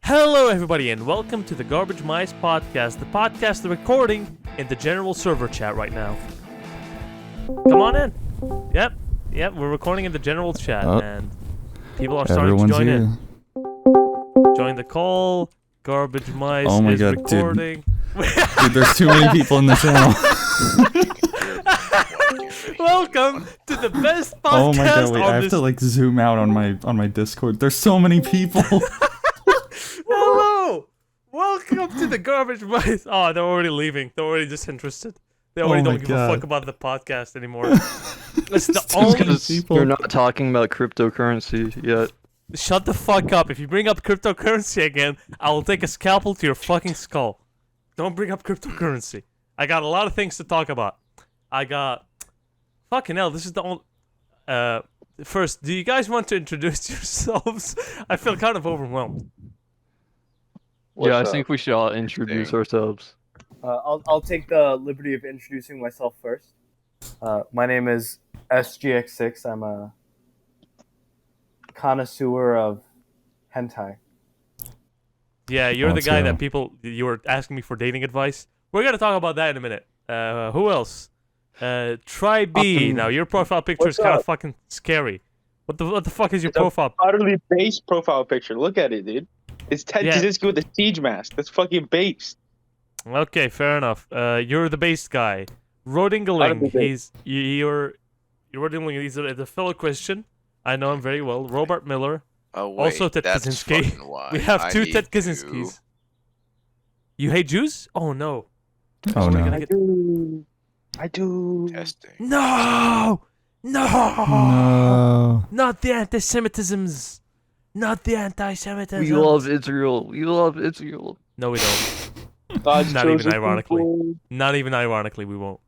Hello, everybody, and welcome to the Garbagemice podcast, the podcast they're recording in the general server chat right now. Come on in. Yep, we're recording in the general chat, and people are starting to join in. Join the call. Garbagemice is God, recording. Dude, there's too many people in the channel. Welcome to the best podcast. Oh my god, wait, I have to zoom out on my Discord. There's so many people. Hello! Welcome to the Garbagemice. Oh, they're already leaving. They're already disinterested. They already don't give a fuck about the podcast anymore. That's the only people. You're not talking about cryptocurrency yet. Shut the fuck up. If you bring up cryptocurrency again, I will take a scalpel to your fucking skull. Don't bring up cryptocurrency. I got a lot of things to talk about. Fucking hell, this is the only... First, do you guys want to introduce yourselves? I feel kind of overwhelmed. I think we should all introduce ourselves. I'll take the liberty of introducing myself first. My name is SGX6. I'm a connoisseur of hentai. Yeah, you're the guy that you were asking me for dating advice. We're gonna talk about that in a minute. Who else? Try B. Now your profile picture is kind of fucking scary. What the fuck is your profile? Utterly base profile picture. Look at it, dude. It's Ted Kaczynski with a siege mask. That's fucking base. Okay, fair enough. You're the base guy. Rodingling. You're Rodingling. He's a fellow Christian. I know him very well. Robert Miller. Oh wait, also Ted Kaczynski. We have two Ted Kaczynskis. You hate Jews? Oh no. Oh no. I do. Testing. No! Not the anti-Semitisms. Not the anti-Semitism. We love Israel. No, we don't. Not even ironically. People. Not even ironically, we won't.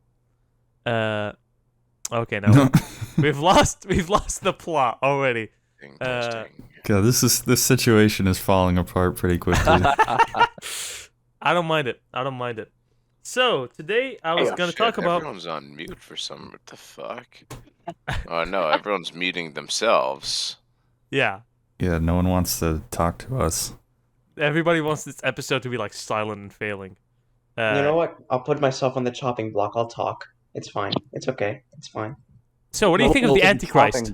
Okay, no. we've lost the plot already. God, this situation is falling apart pretty quickly. I don't mind it. So today I was gonna talk about. Everyone's on mute for some. What the fuck? Oh no, everyone's muting themselves. Yeah. Yeah, no one wants to talk to us. Everybody wants this episode to be like silent and failing. You know what? I'll put myself on the chopping block. I'll talk. It's fine. It's okay. It's fine. So what do you think of the Antichrist?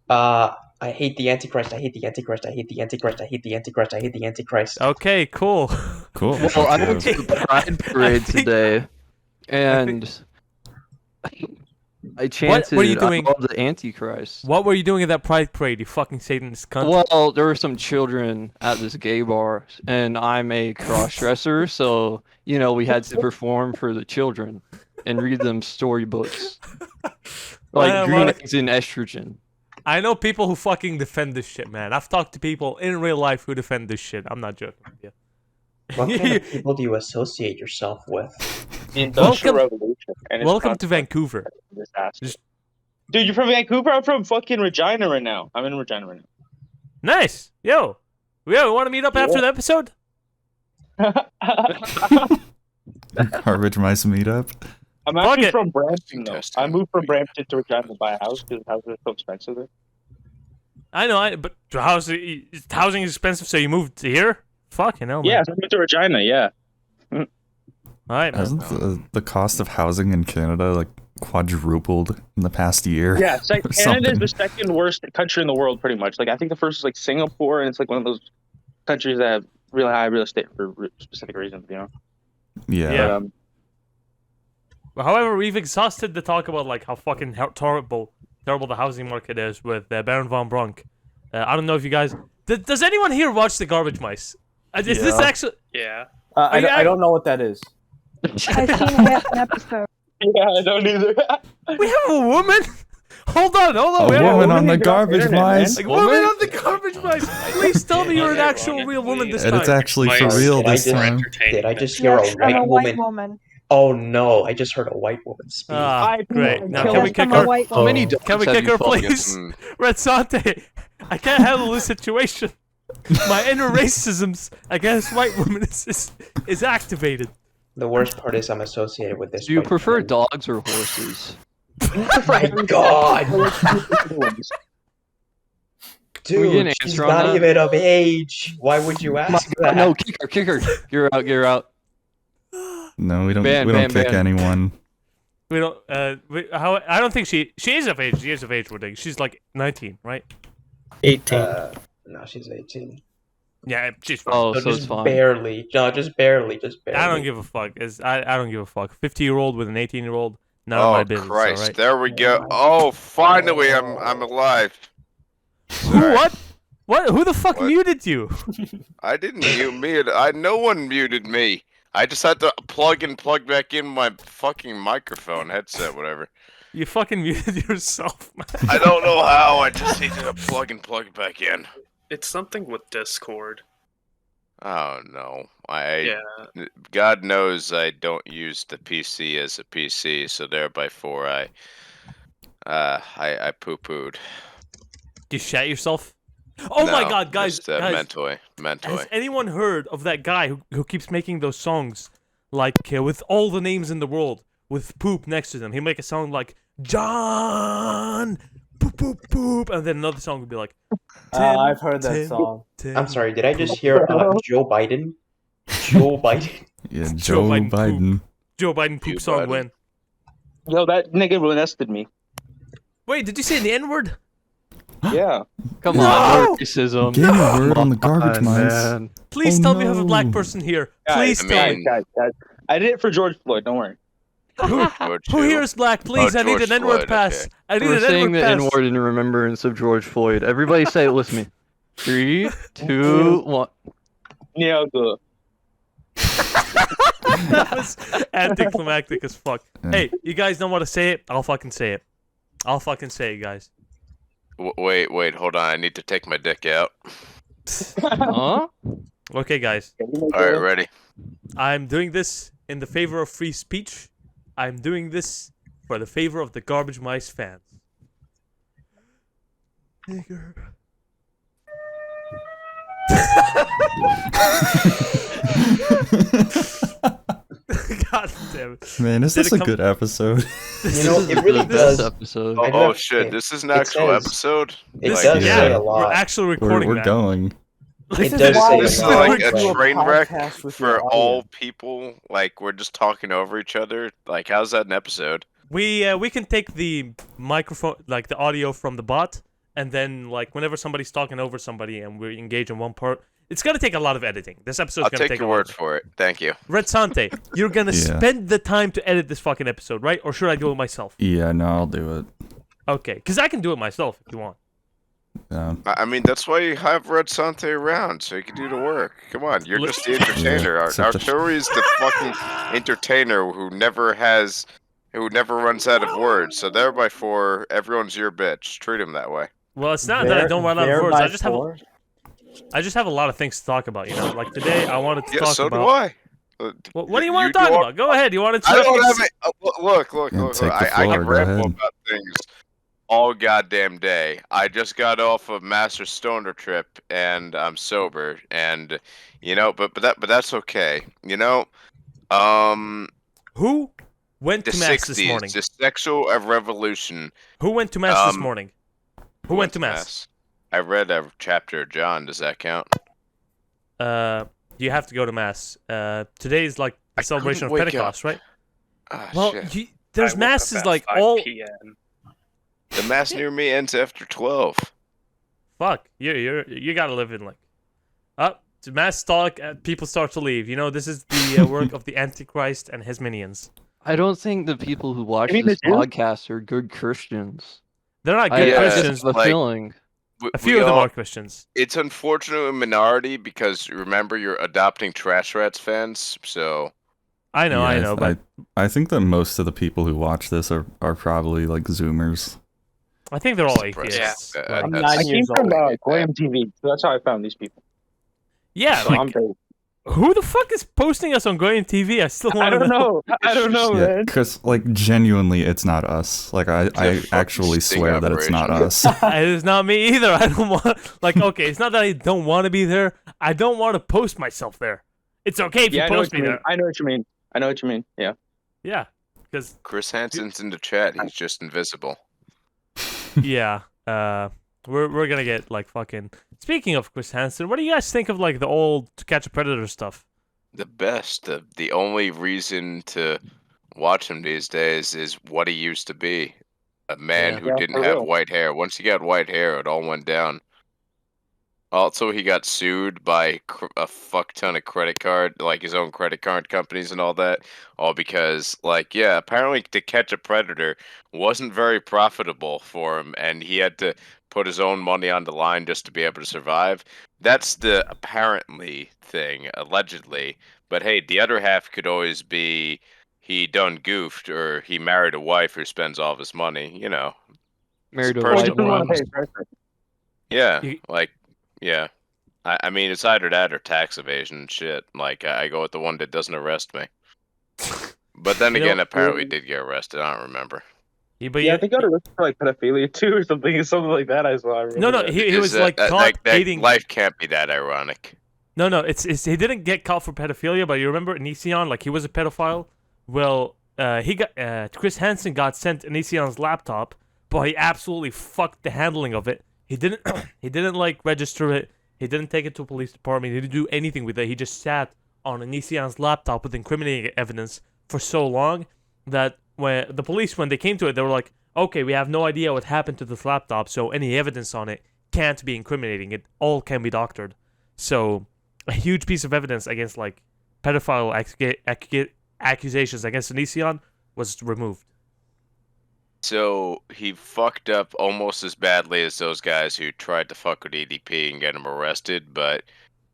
I hate the Antichrist. I hate the Antichrist. I hate the Antichrist. I hate the Antichrist. I hate the Antichrist. Okay, cool. Cool. Well, I went to the Pride Parade today, and I chanted, what were you doing? I love the Antichrist. What were you doing at that Pride Parade, you fucking Satanist cunt? Well, there were some children at this gay bar, and I'm a cross-dresser, so, we had to perform for the children and read them storybooks. Like green eggs and estrogen. I know people who fucking defend this shit, man. I've talked to people in real life who defend this shit. I'm not joking with you. What kind of people do you associate yourself with? The Industrial Revolution. Welcome to Vancouver. Dude, you're from Vancouver? I'm from fucking Regina right now. I'm in Regina right now. Nice. Yo, we want to meet up after the episode? Garbagemice meetup. I'm actually from Brampton, though. I moved from Brampton to Regina to buy a house because houses are so expensive there. I know, but housing is expensive, so you moved to here? Fucking hell, man. Yeah, I moved to Regina, yeah. Alright, man. Hasn't the cost of housing in Canada quadrupled in the past year? Yeah, Canada is the second worst country in the world, pretty much. I think the first is Singapore, and it's one of those countries that have really high real estate for specific reasons, Yeah. However, we've exhausted the talk about how fucking terrible the housing market is with Baron von Bronk. I don't know if you guys... Does anyone here watch the Garbagemice? Is this actually... Yeah. I don't know what that is. I've seen half an episode. Yeah, I don't either. We have a woman? Hold on. A woman on the Garbagemice. A woman on the Garbagemice. Please tell me you're an actual real woman this time. And it's actually for real this time. Did I just hear a white woman? Oh no! I just heard a white woman speak. Great. Now can we kick her? Can we kick her, please? Red Sante, I can't handle this situation. My inner racisms against white women is activated. The worst part is I'm associated with this. Do you prefer dogs or horses? Oh my god! we get an Dude, she's answer on not that? even of age. Why would you ask that? No, kick her. You're out. You're out. No, we don't. Ban, we don't ban, kick ban. anyone. We don't. I don't think she is of age. She is of age. She's like 19, right? 18. No, she's 18. Yeah, she's fine. Oh, So so it's just fine. barely. No, just barely. I don't give a fuck. I don't give a fuck. 50-year-old with an 18-year-old. None of Oh my business. Christ! All right? There we go. Oh, finally, I'm alive. Who? What? What? Who the fuck What? muted you? I didn't mute me. No one muted me. I just had to plug back in my fucking microphone, headset, whatever. You fucking muted yourself, man. I don't know how. I just needed to plug it back in. It's something with Discord. Oh no! Yeah. God knows I don't use the PC as a PC, so therefore I poo-pooed. You shat yourself? Oh my No, god, guys! just, guys, mentally. has anyone heard of that guy who keeps making those songs, like with all the names in the world, with poop next to them? He'll make a song like John, poop poop poop, and then another song would be like. I've heard that song. I'm sorry, did I just hear Joe Biden? Joe Biden? Yeah, Joe Joe Biden Biden. Joe Biden poop Joe song Biden. when? Yo, that nigga molested me. Wait, did you say the N-word? Yeah. Come No! on, racism. Get a word on the garbage mice. Man. Please Oh, tell me you have a black no. person here. Guys, Please tell me. guys. I did it for George Floyd. Don't worry. Who here is black? Please, I need George an N-word Floyd, pass. okay. I need We're an saying N-word the pass. N-word in remembrance of George Floyd. Everybody say it with me. 3, 2, 1. Yeah, good. That was anticlimactic as fuck. Yeah. Hey, you guys don't want to say it? I'll fucking say it. I'll fucking say it, guys. Wait, hold on. I need to take my dick out. Huh? Okay, guys. All right, ready? I'm doing this in the favor of free speech. I'm doing this for the favor of the Garbagemice fans. Nigger. God damn it. Man, is Did this it a come- good episode? You know, This it is really the best does. episode. I Oh don't- shit! it- This is an it actual says- episode. It Like, does yeah, say a we're lot. actually We're, recording we're that. going. It This does is say This is a lot. like a Like, train wreck podcast with for your all audience. people. Like we're just talking over each other. Like how's that an episode? We can take the microphone, like the audio from the bot, and then like whenever somebody's talking over somebody and we engage in one part, it's gonna take a lot of editing. This episode's I'll gonna take take your a lot word of for it. Thank you. Red Sante, you're gonna Yeah. spend the time to edit this fucking episode, right? Or should I do it myself? Yeah, no, I'll do it. Okay, because I can do it myself if you want. I mean, that's why you have Red Sante around, so you can do the work. Come on, you're just the entertainer. Yeah, except Arturi is the fucking entertainer who never runs out of words. So thereby, everyone's your bitch. Treat him that way. Well, it's not that I don't run out of There words. by I just have a lot of things to talk about. You know, like today I wanted to Yeah, talk so about. do I. Well, what do you want to talk about? Go ahead. You want to? I don't have it. Look. Yeah, take the I floor, can go ramble ahead. about things all goddamn day. I just got off of Master Stoner trip and I'm sober, and but that's okay. Who went The to mass this morning? 60s, the sexual revolution. Who went to mass this morning? Who went to mass? I read a chapter of John. Does that count? You have to go to mass. Today is like the celebration of couldn't wake Pentecost, right? Ah, Well, shit. there's masses like 5 all. p.m. The mass near me ends after 12. Fuck, you gotta live in like. To mass talk, people start to leave. You know, this is the work of the Antichrist and his minions. I don't think the people who watch You mean this the Jews? podcast are good Christians. They're not I good Yeah, Christians. just have a like- feeling. A few of them are Christians. It's unfortunately a minority because remember you're adopting Trash Rats fans, so I know, Yeah, I know, but I think that most of the people who watch this are probably like Zoomers. I think they're all Suppressed. atheists. Yeah, Like- I'm that's- 9 I came years from old. Graham TV, so that's how I found these people. yeah, So like I'm very, who the fuck is posting us on Graham TV? I still want I to don't know. I don't know, Yeah, man. because like genuinely, it's not us. Like I fucking actually sting swear that it's not operation. us. It is not me either. I don't want like okay, it's not that I don't want to be there. I don't want to post myself there. It's okay if Yeah, I you know post what you me mean. there. I know what you mean. I know what you mean. Yeah. Yeah, because Chris Hansen's in the chat. He's just invisible. yeah, We're gonna get like fucking. Speaking of Chris Hansen, what do you guys think of like the old To Catch a Predator stuff? The best. The only reason to watch him these days is what he used to be. A man Yeah. who Yeah, didn't for have real. white hair. Once he got white hair, it all went down. Also, he got sued by a fuck ton of credit card, like his own credit card companies and all that, all because, like, yeah, apparently To Catch a Predator wasn't very profitable for him, and he had to put his own money on the line just to be able to survive. That's the apparently thing, allegedly. But hey, the other half could always be he done goofed or he married a wife who spends all of his money, you know. Married a Or white just doesn't want to woman. pay pressure. Yeah, You- like, yeah. I mean, it's either that or tax evasion and shit. Like, I go with the one that doesn't arrest me. But then You know- again, apparently did get arrested. I don't remember. Yeah, but Yeah, I think I got arrested for like pedophilia too, or something like that. I saw. I remember no, that. he was Because, like caught that dating. life can't be that ironic. No, it's he didn't get caught for pedophilia, but you remember Onision, like he was a pedophile. Well, he got Chris Hansen got sent Onision's laptop, but he absolutely fucked the handling of it. He didn't he didn't like register it. He didn't take it to a police department. He didn't do anything with it. He just sat on Onision's laptop with incriminating evidence for so long that when the police, when they came to it, they were like, "Okay, we have no idea what happened to this laptop, so any evidence on it can't be incriminating. It all can be doctored." So a huge piece of evidence against like pedophile accusations against Onision was removed. So he fucked up almost as badly as those guys who tried to fuck with EDP and get him arrested, but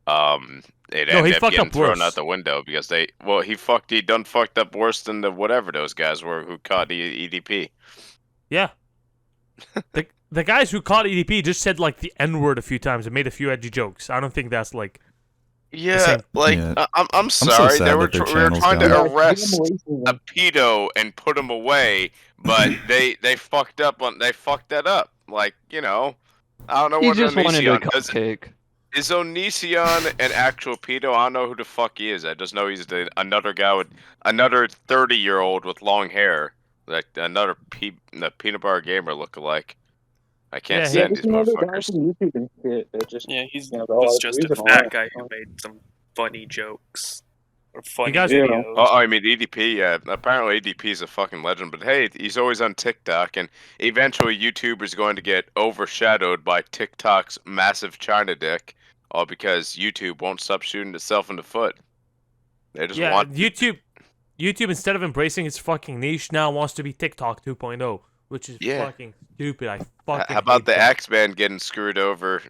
it No, he ended up fucked getting up thrown worse. out the window because he done fucked up worse than the whatever those guys were who caught EDP. Yeah. The guys who caught EDP just said like the N-word a few times and made a few edgy jokes. I don't think that's like Yeah, same- like Yeah. I'm so sorry. sad They were that their we were channel's trying to gone. arrest a pedo and put him away, but they fucked up on they fucked that up. Like, you know, I don't know He what just wanted a Onision does. cupcake. Is Onision an actual pedo? I don't know who the fuck he is. I just know he's another guy with another 30-year-old with long hair, like another peanut bar gamer lookalike. I can't Yeah, stand just these another guy motherfuckers. from YouTube and shit. That just Yeah, he's you know, was just a views and all fat that. guy who made some funny jokes or funny guys- Yeah. videos. Oh, I mean EDP. Yeah, apparently EDP is a fucking legend. But hey, he's always on TikTok, and eventually YouTube is going to get overshadowed by TikTok's massive China dick, all because YouTube won't stop shooting itself in the foot. They just yeah, want YouTube instead of embracing its fucking niche now wants to be TikTok 2.0, which is Yeah. fucking stupid. I fucking How about hate the that. Axeman getting screwed over?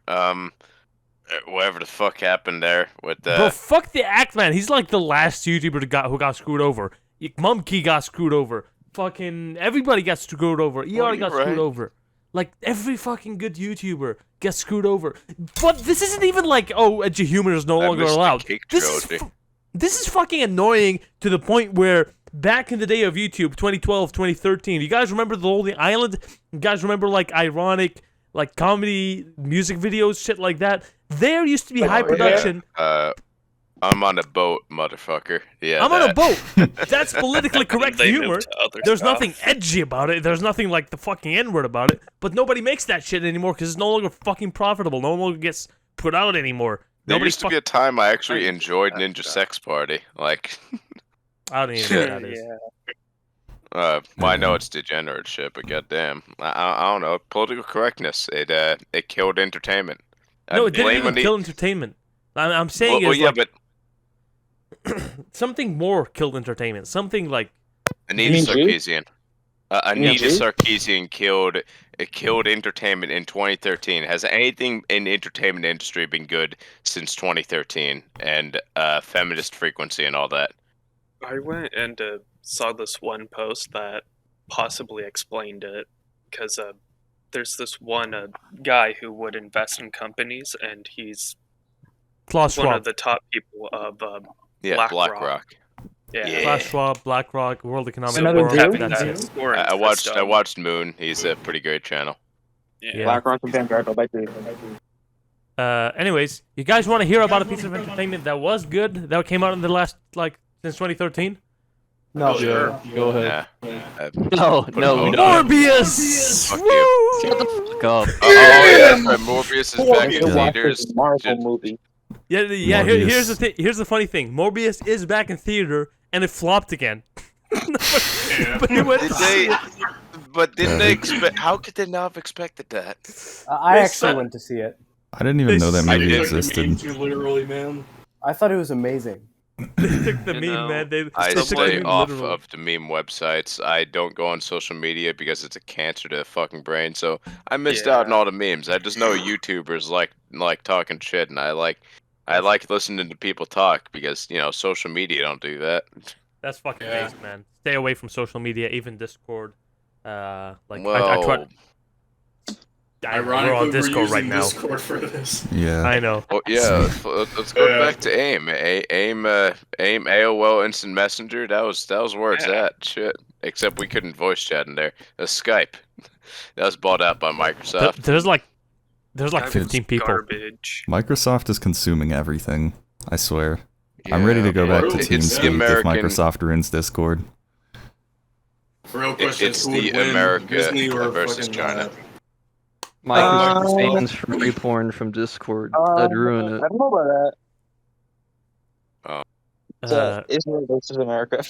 Whatever the fuck happened there with Bro, fuck the Act Man. He's like the last YouTuber who got screwed over. Mumkey got screwed over. Fucking everybody got screwed over. ER you're got right. screwed over. Like every fucking good YouTuber gets screwed over. But this isn't even like, oh, edgy humor is no that longer Mr. allowed. Cake This Trilogy. this is fucking annoying to the point where back in the day of YouTube, 2012, 2013, you guys remember the Lonely Island? You guys remember like ironic, like comedy music videos, shit like that? There used to be high yeah. production. I'm on a boat, motherfucker. Yeah, I'm on a that. boat. That's politically correct They humor. moved to other There's stuff. nothing edgy about it. There's nothing like the fucking N-word about it. But nobody makes that shit anymore because it's no longer fucking profitable. No longer gets put out anymore. There Nobody used to be a time I actually enjoyed that Ninja stuff. Sex Party. Like, I don't even know what that is. Yeah. well, I know it's degenerate shit, but goddamn, I don't know. Political correctness. It killed entertainment. No, I it didn't blame even Ani- kill entertainment. I'm saying well, is yeah, like but something more killed entertainment. Something like Anita mean Jews? Sarkeesian. Anita Jews? Sarkeesian killed entertainment in 2013. Has anything in the entertainment industry been good since 2013? And feminist frequency and all that. I went and saw this one post that possibly explained it because there's this one guy who would invest in companies, and he's Klaus one of Schwab. the top people of Yeah, BlackRock. BlackRock. yeah. Klaus Schwab, BlackRock, World Economic Another Forum. Jew? That's Kevin it. Warren I watched has I done- watched Moon. He's a pretty great channel. Yeah. BlackRock and Vanguard. Go back to Anyways, you guys want to hear about a piece of entertainment that was good that came out in the last since 2013? No, Sure. Go ahead. Yeah. No, Put no, a we vote don't. on it. Morbius. Fuck you. Shut the fuck fuck up. Oh yeah, that's right. Morbius is back You in should watch theaters. this Marvel movie. Yeah, here's the Morbius. thing. Here's the funny thing. Morbius is back in theater, and it flopped again. But it went Did they? But didn't they expect? How could they not have expected that? I They actually said- went to see it. I didn't even know that I movie did. existed. Too literally, man. I thought it was amazing. They took the You meme, know, man. They I took the stay meme off literally. of the meme websites. I don't go on social media because it's a cancer to the fucking brain. So I missed out on Yeah. all the memes. I just know YouTubers like talking shit, and I like listening to people talk because social media don't do that. That's fucking Yeah. based, man. Stay away from social media, even Discord. I Well, tried. We're Ironically, on Discord we're using right now. Discord for this. Yeah. I know. oh yeah, let's go Yeah. back to AIM. AIM AOL Instant Messenger. That was where it's Yeah. at. Shit. Except we couldn't voice chat in there. Skype. That was bought out by Microsoft. There's like Garbage 15 people. Garbage. Microsoft is consuming everything. I swear. I'm ready to go Yeah, back to it's the TeamSpeak if American- Microsoft ruins Discord. Real question It's is who the would win, America Disney or versus fucking, China. Microsoft bans free porn from Discord. That'd ruin I it. don't know about Oh. that. Israel versus America.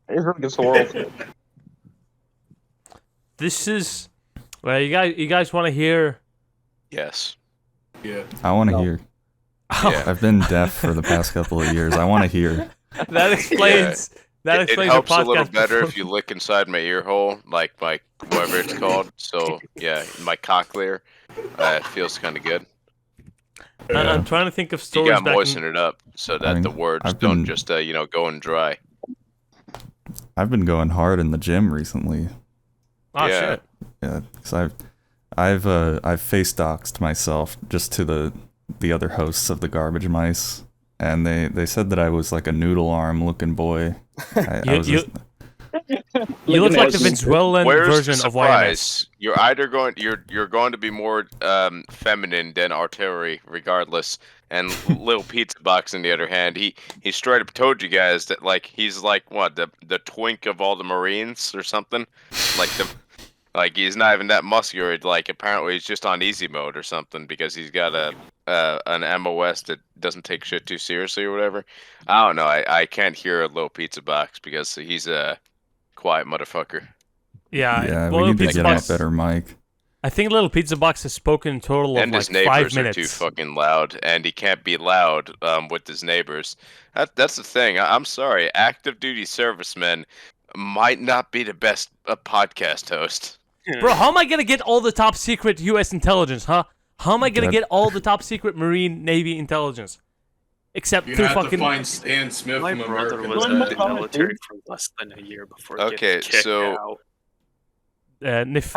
Israel against the world. This is. Well, you guys want to hear? Yes. Yeah. I want to No. hear. Yeah. I've been deaf for the past couple of years. I want to hear. That explains. That It explains helps the a podcast. little better before- if you look inside my ear hole, like my whatever it's called. So yeah, my cochlear. It feels kind of good. I'm trying to think of You stories gotta back. moisten it up so that I mean, the words I've don't been- just go and dry. I've been going hard in the gym recently. Oh Yeah. shit! Yeah, because I've face doxed myself just to the other hosts of the Garbagemice, and they said that I was like a noodle arm looking boy. I You- was you- just, You look like the Venezuela. Venezuelan Where's version the of YMS. surprise? You're either going to be more feminine than artillery, regardless. And Lil Pizza Box, on the other hand, he straight up told you guys that like he's like what the twink of all the Marines or something, like he's not even that muscular. Like apparently he's just on easy mode or something because he's got an MOS that doesn't take shit too seriously or whatever. I don't know. I can't hear a Lil Pizza Box because he's a quiet motherfucker. yeah, well, we need to Pizza get him a Box- better mic. I think Little Pizza Box has spoken in total of And like his 5 neighbors are minutes. too fucking loud, and he can't be loud with his neighbors. That's the thing. I'm sorry, active duty servicemen might not be the best podcast host. Bro, how am I gonna get all the top secret U.S. intelligence, huh? How am I gonna That- get all the top secret Marine Navy intelligence? Except You're through gonna have to fucking. find Stan Smith My from brother American was in Dad. the military for less than a year before Okay, getting kicked so- out.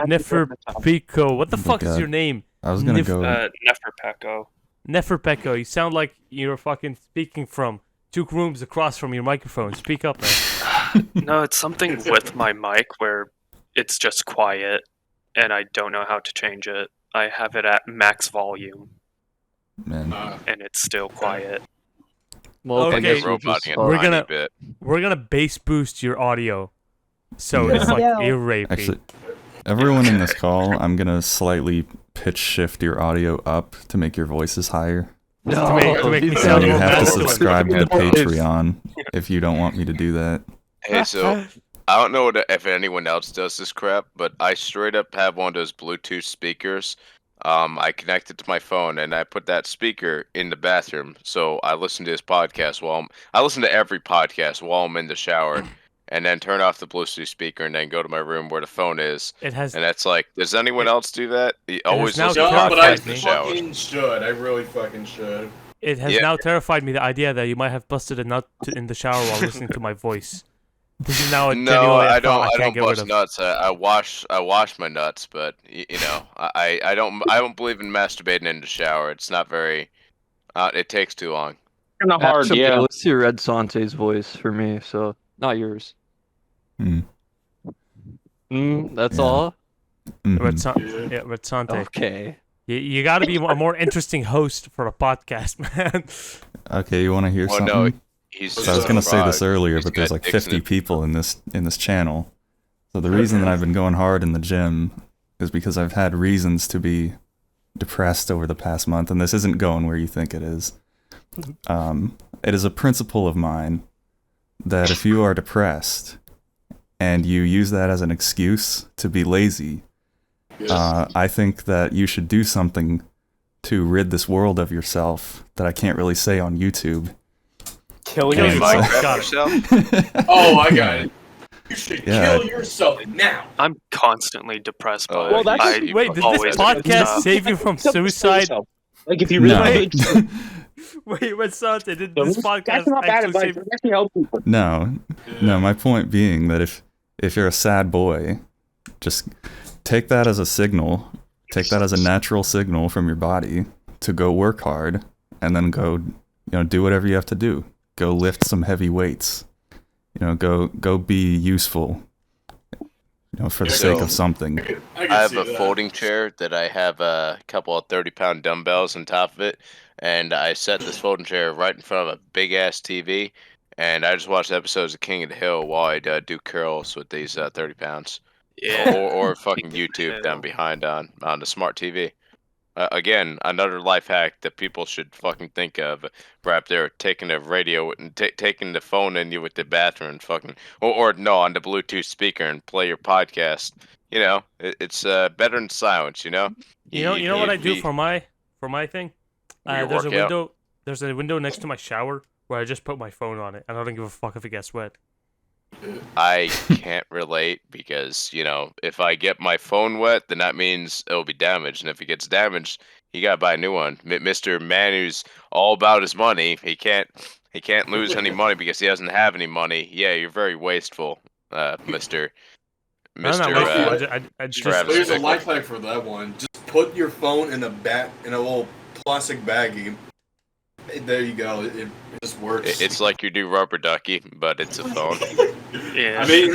Neferpico. What the Oh my fuck is God. your name? I was gonna Nif- go. Neferpeko. Neferpeko. You sound like you're fucking speaking from 2 rooms across from your microphone. Speak up, man. No, it's something with my mic where it's just quiet, and I don't know how to change it. I have it at max volume, Man, and it's still quiet. Well, Okay. I guess Roboting we'll just, a We're tiny gonna- bit. We're gonna bass boost your audio, so Yeah. it's like Yeah. ear rapey. actually, everyone in this call, I'm gonna slightly pitch shift your audio up to make your voices higher. To make me And sound you more have to masculine. subscribe to the Patreon if you don't want me to do that. Hey, so I don't know if anyone else does this crap, but I straight up have one of those Bluetooth speakers. I connect it to my phone and I put that speaker in the bathroom. So I listen to this podcast I listen to every podcast while I'm in the shower, and then turn off the Bluetooth speaker and then go to my room where the phone is. It has. And that's like, does anyone else do that? You always now listen to No, but I podcasts in the shower. fucking should. I really fucking should. It has Yeah. now terrified me the idea that you might have busted a nut in the shower while listening to my voice. This is now a No, genuine I thought don't. I can't don't get rid bust of. nuts. I wash my nuts, but I don't believe in masturbating in the shower. It's not very. It takes too long. Kind of hard, Actually, yeah. let's hear Red Sante's voice for me, so not yours. Hmm. That's Yeah. all? Mhm. Red Sante. Okay. You got to be a more interesting host for a podcast, man. Okay, you want to hear Well, something? no, he's. So I was gonna say this earlier, He's but there's got like dicks in 50 it. people in this channel. So the reason that I've been going hard in the gym is because I've had reasons to be depressed over the past month, and this isn't going where you think it is. It is a principle of mine that if you are depressed and you use that as an excuse to be lazy, I think that you should do something to rid this world of yourself that I can't really say on YouTube. Kill You mean yourself. Minecraft yourself? Oh, I got it. You should Yeah. kill yourself now. I'm constantly depressed by Well, it. that's- I Wait, did always this do podcast stuff. save you from suicide? Like if you really No. Wait, Sante, did this podcast that's not bad actually advice. save It actually helps people. No, my point being that if you're a sad boy, just take that as a signal, take that as a natural signal from your body to go work hard, and then go, do whatever you have to do. Go lift some heavy weights. Go be useful. For the sake of something. I have a folding chair that I have a couple of 30-pound dumbbells on top of it, and I set this folding chair right in front of a big ass TV, and I just watch episodes of King of the Hill while I do curls with these 30 pounds. Yeah. Or fucking YouTube down behind on the smart TV. Again, another life hack that people should fucking think of. Right up there, taking the radio and taking the phone in you with the bathroom, and fucking, or no, on the Bluetooth speaker and play your podcast. It's better than silence. You know what I do for my thing? Your There's a workout? window. There's a window next to my shower where I just put my phone on it, and I don't give a fuck if it gets wet. I can't relate because, if I get my phone wet, then that means it'll be damaged. And if it gets damaged, you gotta buy a new one. Mr. Man who's all about his money, he can't lose any money because he doesn't have any money. Yeah, you're very wasteful, Mr. I'm not Mr. wasteful, I just Travis There's a Bickle. life hack for that one. Just put your phone in a little plastic baggie. There you go. It just works. It's like you do rubber ducky, but it's a phone. Yeah. I mean,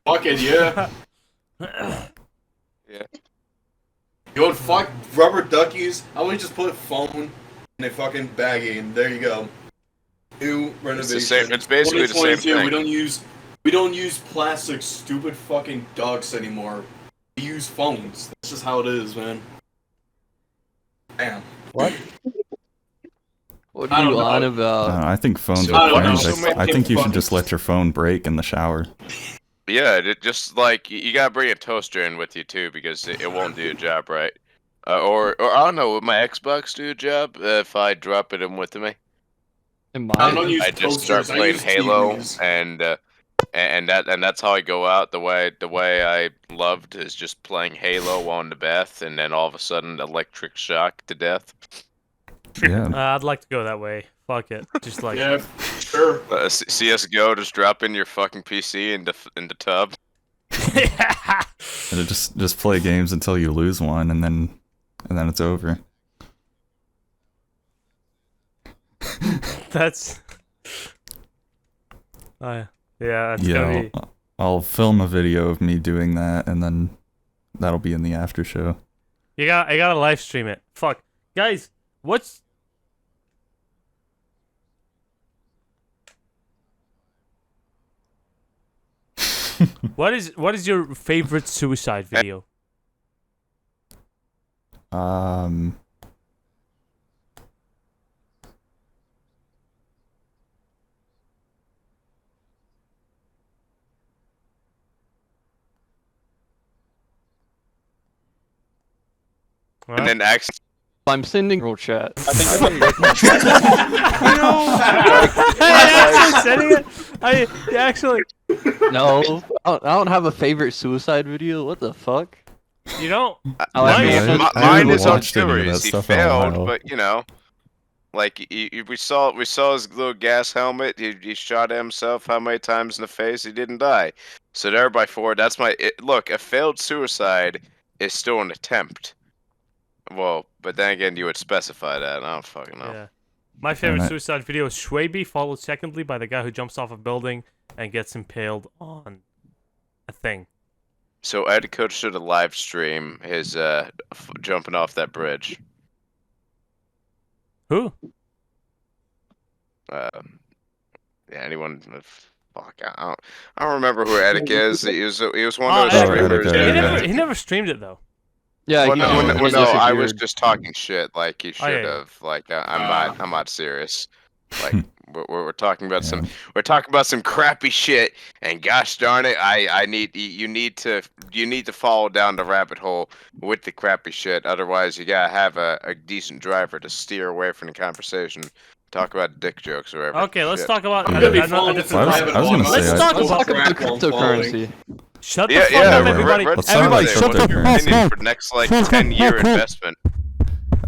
fuck it, yeah. Yeah. You want fuck rubber duckies? I would just put a phone in a fucking baggie, and there you go. New renovation. It's basically the same 2022, thing. We don't use plastic, stupid fucking ducks anymore. We use phones. That's just how it is, man. Damn. What? What I are you don't know. on about? I think phones So- are I don't know. friends. So many I think you should fucking- just let your phone break in the shower. Yeah, just like you gotta bring a toaster in with you too because it won't do a job right. Or I don't know, would my Xbox do a job if I drop it in with me? In I don't mine? use I just start toasters, I playing use Halo, TVs. and that's how I go out. The way I loved is just playing Halo while in the bath, and then all of a sudden electric shock to death. Yeah. I'd like to go that way. Fuck it. Just like Yeah, sure. CS:GO, just drop in your fucking PC in the tub. And just play games until you lose one, and then it's over. That's. Yeah, that's Yeah, gonna be. I'll film a video of me doing that, and then that'll be in the after show. I gotta live stream it. Fuck, guys, what's? What is your favorite suicide video? And then actually, I'm sending girl chat. I actually sending it. I actually. No, I don't have a favorite suicide video. What the fuck? You don't. I mean, mean, I mine haven't is on watched any of that stories. He stuff in a failed, while. but like we saw his little gas helmet. He shot himself how many times in the face? He didn't die. So there by 4. That's look. A failed suicide is still an attempt. Well, but then again, you would specify that. I don't fucking know. Yeah. My favorite And suicide video is Schwaby, followed secondly by the guy who jumps off a building and gets impaled on a thing. So Ed Coach should have live stream his jumping off that bridge. Who? Yeah, anyone? Fuck, I don't remember who Edic is. He was one of those Oh, streamers. Edic, He yeah. never streamed it though. Yeah, Well, he no, I was disappeared. just talking shit. Like he should yeah. have. Like I'm not serious. Like we're talking about Yeah. we're talking about some crappy shit. And gosh darn it, I need you need to follow down the rabbit hole with the crappy shit. Otherwise, you gotta have a decent driver to steer away from the conversation. Talk about dick jokes or whatever. Okay, let's Shit. talk about I'm Yeah. gonna be another following different this I topic. was gonna rabbit say, Let's I- talk Let's about talk about Crack while following. cryptocurrency. Shut the Yeah, fuck yeah. up, Red- everybody. Red Let's talk about Everybody, shut the cryptocurrency. fuck opinion up. for next like 10-year investment.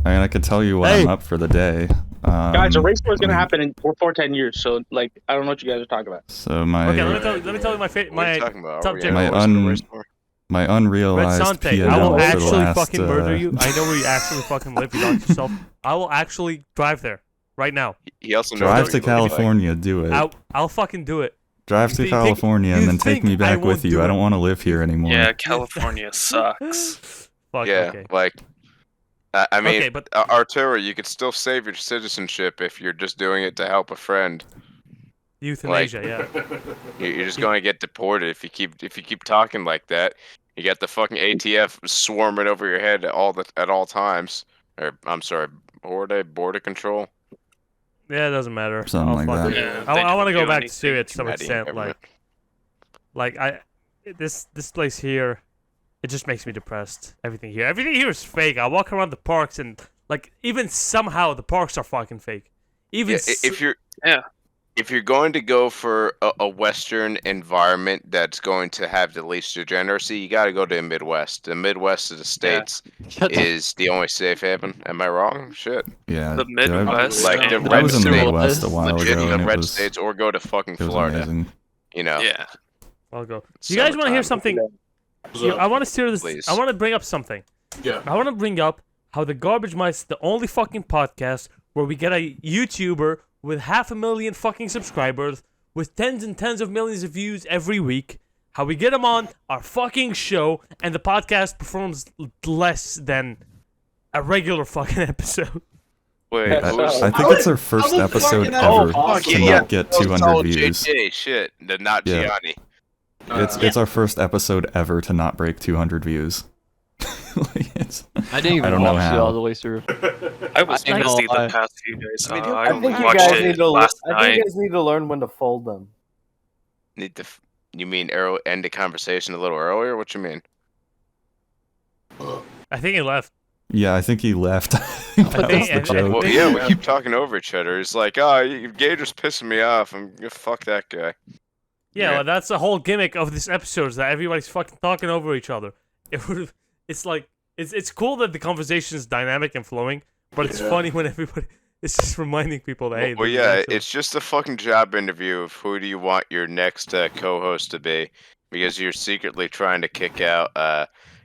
I mean, I could tell you what Hey. I'm up for the day. Guys, a race war is I gonna mean, happen in before 10 years. So like, I don't know what you guys are talking about. So my Okay, let me tell you my What are you my talking about? subject. Are we My at a horse in a un- race war? my Red unrealized Sante, P&L I will for the actually last, fucking murder you. I know where you actually fucking live. You dox yourself. I will actually drive there right now. He also knows Drive what to he looks like. California, do it. I'll fucking do it. Drive You to think- California you and then take think me I back won't with you. do I it? don't want to live here anymore. Yeah, California sucks. Fuck. Yeah, Okay. like I mean, Okay, but Arturo, you could still save your citizenship if you're just doing it to help a friend. euthanasia. Yeah. You're just going to get deported if you keep talking like that. You got the fucking ATF swarming over your head at all times. Or I'm sorry, border control. Yeah, it doesn't matter. Something like fuck that. it. Yeah, I they want to don't go do back to anything Syria to some Canadian extent. government. This place here, it just makes me depressed. Everything here is fake. I walk around the parks and like even somehow the parks are fucking fake. Even Yeah, if you're going to go for a Western environment that's going to have the least degeneracy, you got to go to the Midwest. The Midwest of the states is the only safe haven. Am I wrong? Shit. Yeah. The dude, I- Midwest. Like the and red I was in the states, Midwest a while legit ago, the and it red was states, or go to fucking it was Florida. amazing. You know. Yeah. I'll go. You guys want to hear something? I want to steer this. Please. I want to bring up something. Yeah. I want to bring up how the Garbagemice is the only fucking podcast where we get a YouTuber with 500,000 fucking subscribers, with tens and tens of millions of views every week. How we get him on our fucking show, and the podcast performs less than a regular fucking episode. Wait, I think it's our first episode ever to not get 200 views. JJ, shit, the not Yeah. Gianni. It's our first episode ever to not break 200 views. Like, I didn't even I don't know watch it how. all the way through. I was I ain't busy gonna lie. the past few days. I I think you watched guys it need to. last I think night. you guys need to learn when to fold them. Need to. You mean end the conversation a little earlier? What you mean? I think he left. Yeah, I think he left. That was think- the I think- joke. Well, yeah, we keep talking over each other. It's like, oh, Gator's pissing me off. Fuck that guy. Yeah, Yeah. well, that's the whole gimmick of this episode, is that everybody's fucking talking over each other. It's like it's cool that the conversation is dynamic and flowing, but it's funny when everybody is just reminding people that hey. Well, this is yeah, actually- it's just a fucking job interview of who do you want your next co-host to be, because you're secretly trying to kick out.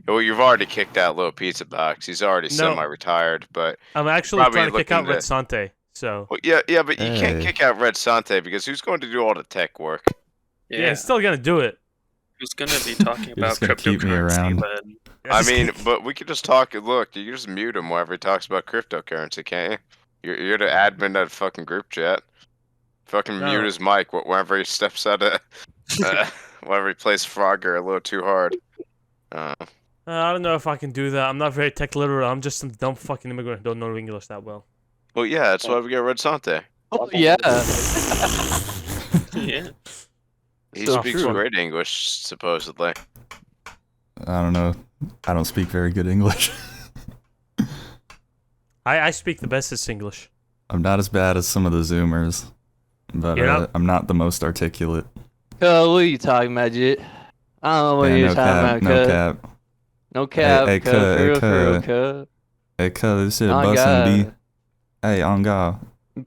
Well, you've already kicked out Little Pizza Box. He's already No. semi-retired, but I'm actually probably trying to kick out looking Red to- Sante. So well, yeah, but you can't Hey. kick out Red Sante because who's going to do all the tech work? yeah, he's still gonna do it. Who's gonna be talking You're about just gonna keep me cryptocurrency around. then? I mean, but we could just talk. Look, you can just mute him whenever he talks about cryptocurrency, can't you? You're the admin of that fucking group chat. Fucking No. mute his mic whenever he steps out of, whenever he plays Frogger a little too hard. I don't know if I can do that. I'm not very tech literate. I'm just some dumb fucking immigrant who don't know English that well. Well, yeah, that's why we got Red Sante. Oh yeah. Yeah. He So speaks true. great English, supposedly. I don't know. I don't speak very good English. I speak the bestest English. I'm not as bad as some of the Zoomers, but You're not- I'm not the most articulate. What are you talking about, Jit? I don't know what Yeah, you're no talking cap, about, no cuz. cap. No cap, Hey, cuz. cuz, For hey, real, for real, cuz. cuz. Hey, cuz, this shit Oh, bussin', B. God. Hey, on God. You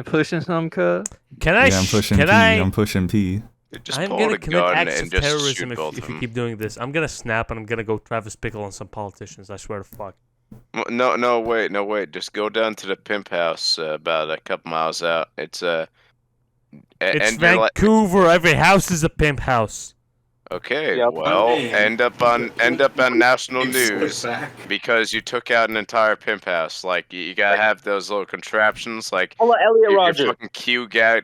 pushing some, cuz? Can I? Yeah, I'm pushing can P. I? I'm pushing P. Just I'm pull gonna out a commit gun acts and of just terrorism shoot both if of you them. keep doing this. I'm gonna snap and I'm gonna go Travis Bickle on some politicians. I swear to fuck. No, wait. Just go down to the pimp house about a couple miles out. It's It's and you're like, Vancouver. Every house is a pimp house. okay, Yep. well, end up on national news Back. because you took out an entire pimp house. Like you gotta have those little contraptions, like Hello, Elliot your Roger. fucking Q gag.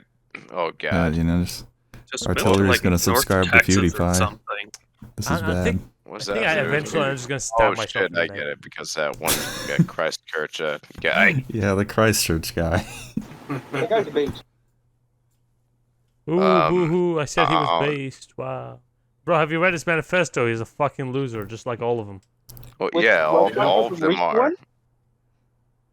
Oh god. You know, just Just Artillery's build, like, gonna North subscribe to Texas or PewDiePie. something. this is I bad. think What's I think that? eventually I'm just gonna stab myself. Shit, in the I neck. get it because that one Christchurch guy. Yeah, the Christchurch guy. That guy's a base. Ooh, boo-hoo, I said he was uh, based. Wow. Bro, have you read his manifesto? He's a fucking loser, just like all of them. Well, What's- yeah, what- all what's of the them weak are. one?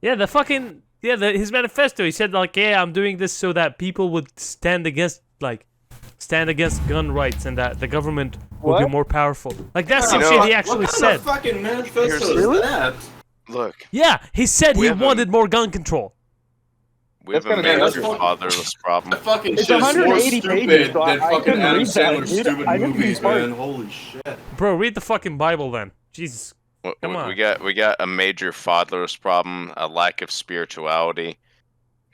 Yeah, his manifesto. He said like, yeah, I'm doing this so that people would stand against gun rights and that the government will be What? more powerful. Like that's some You know, shit he actually what kind said. of fucking manifesto Here's- is Really? that? Look, Yeah, he said We he have a- wanted more gun control. we have That's a kinda major bad. fatherless problem. That fucking It's shit is more 180 stupid pages, so than I fucking couldn't Adam read that, Sandler's dude. stupid I didn't be movies, smart. man. Holy shit. Bro, read the fucking Bible then. Jesus. Come on. We got a major fatherless problem, a lack of spirituality,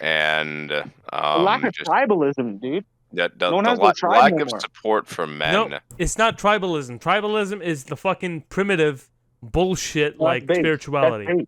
and A lack of just tribalism, dude. the No one has no tribe lack no of more. support for men. No, it's not tribalism. Tribalism is the fucking primitive bullshit like base. spirituality. That's base.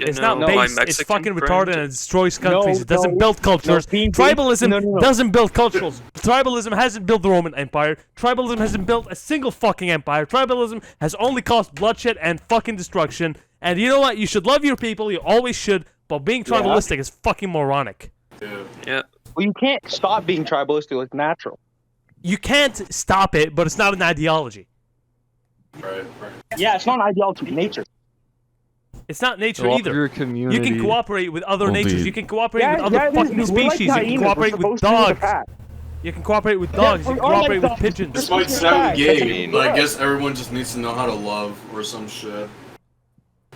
You It's know, not my based. It's Mexican fucking friend- retarded and it destroys countries. No, it doesn't no, build cultures. being based- Tribalism no. doesn't build cultures. Tribalism hasn't built the Roman Empire. Tribalism hasn't built a single fucking empire. Tribalism has only caused bloodshed and fucking destruction. And you know what? You should love your people. You always should. But being tribalistic is fucking moronic. Yeah. Well, you can't stop being tribalistic. It's natural. You can't stop it, but it's not an ideology. Right. Yeah, it's not an ideology of nature. It's not nature Love either. your You community. can cooperate with other Well, natures. dude. You can cooperate with other it is, fucking dude. We're like species. You can hyenas. cooperate We're with supposed to be the dogs. pack. You can cooperate with dogs. You we can are like cooperate with dogs. pigeons. This might That's sound a fact. gay, but I guess everyone just needs to know how to love or some shit.